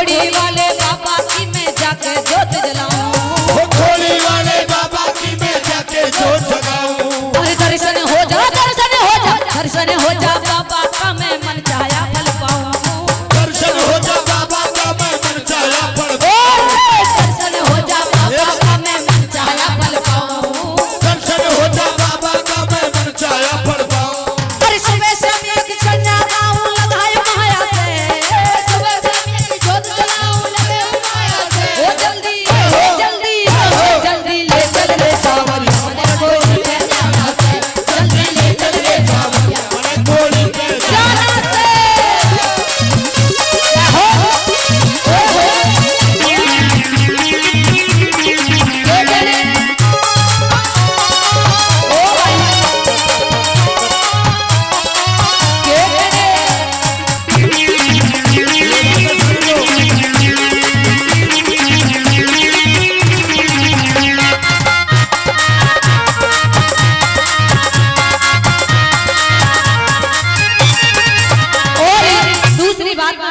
खोड़ी वाले बाबा की मैं जाके जोत जलाऊं, खोड़ी वाले बाबा की मैं जाके जोत जगाऊं। अरे दर्शन हो जा, दर्शन हो जा, दर्शन हो जा बाबा का मैं मन चाहा फल पाऊं, दर्शन हो जा बाबा का मैं मन चाहा फल पाऊं, दर्शन हो जा बाबा का मैं मन चाहा फल पाऊं, दर्शन हो जा बाबा का मैं मन चाहा फल पाऊं। अरे सुबह से मैं किचन्ना गाऊं लगाए माया से, सुबह से मैं जोत जलाऊं लगे माया से, ओ जल्दी जल्दी जल्दी ले चल रे सावरिया मने कोई पे जाना से, जल्दी ले चल रे सावरिया मने कोई पे जाना से।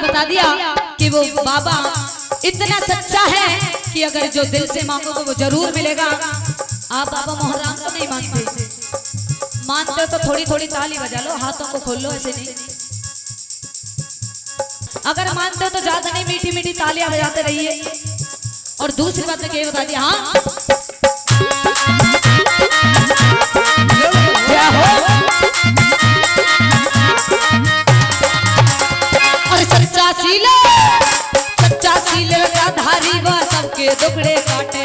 बता दिया कि वो बाबा इतना सच्चा है कि अगर जो दिल से मांगोगे वो जरूर मिलेगा। आप बाबा मोहराम को नहीं मानते, मानते हो तो थोड़ी थोड़ी ताली बजा लो, हाथों को खोल लो, ऐसे नहीं। अगर मानते हो तो ज्यादा नहीं, मीठी मीठी तालियां बजाते रहिए। और दूसरी बात मैं बता दिया, हाँ क्या हो सच्चा सीले का धारी वा सबके दुखड़े काटे,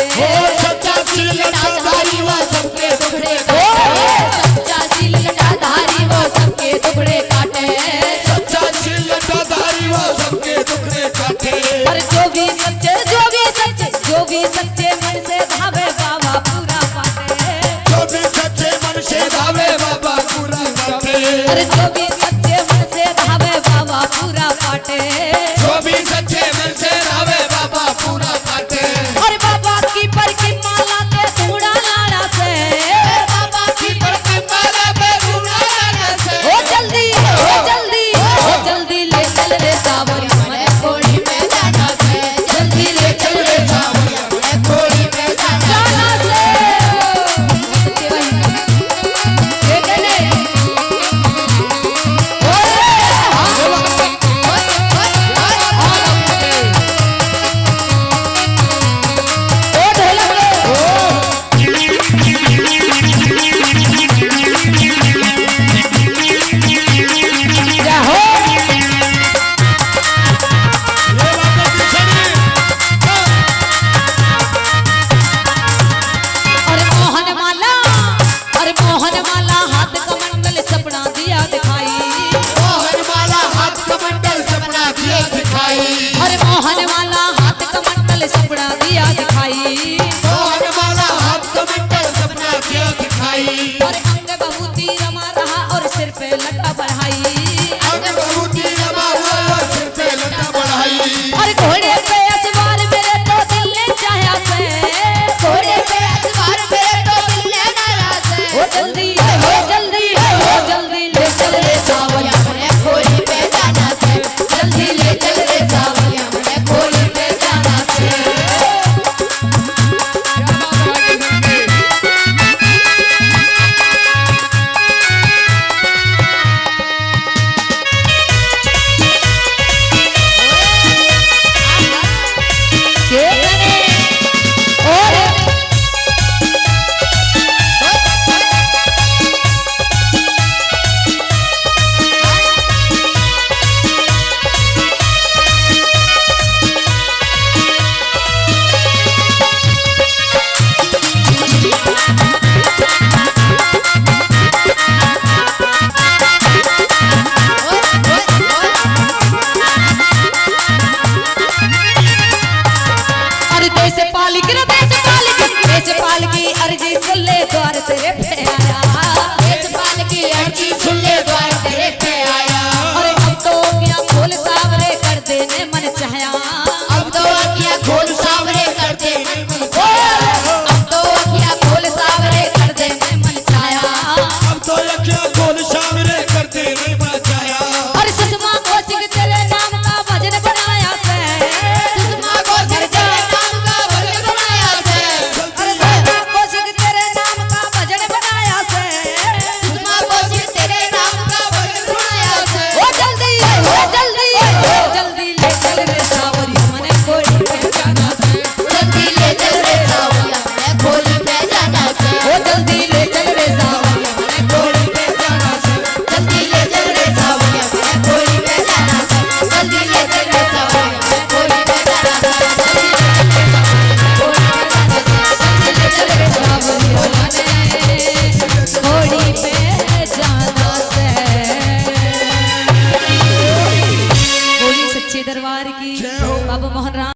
सच्चा सीले का धारी वा सबके दुखड़े काटे, सच्चा सीले का धारी वा सबके दुखड़े काटे, सच्चा सीले का धारी वा सबके दुखड़े काटे। और जो भी सच्चे मन से धावे बाबा पूरा पाटे, जो भी सच्चे मन से धावे बाबा पूरा पाटे, अरे जो भी सच्चे मन से धावे बाबा पूरा पाटे, जो भी सच्चे मन से धावे बाबा पूरा पाटे। और बाबा की पर की माला के धूड़ा लाड़ा से, बाबा की पर की माला पे धूड़ा लाड़ा से, ओ जल्दी जल्दी ले चल रे सावरिया मने कोड़ी पे जाना से, जल्दी ले चल रे सावरिया मने कोड़ी पे जाना से। ये कहने सपना दिया दिखाई, वाला हाथ कमंडल सपना दिया दिखाई, और अंग बहुती रमा रहा और सिर पे लटा बढ़ाई, अंग बहुती रमा हुआ और सिर पे लटा बढ़ाई, और घोड़े पे असवार मेरे तो दिल ने चाहा से, घोड़े पे असवार मेरे तो दिल ने नारा से, ओ जल्दी ले चल रे सावरिया मने खोड़ी पे जाना से, जल्दी ले चल रे सावरिया मने खोड़ी पे जाना से। देश पाल की अर्जी सुन ले द्वार तेरे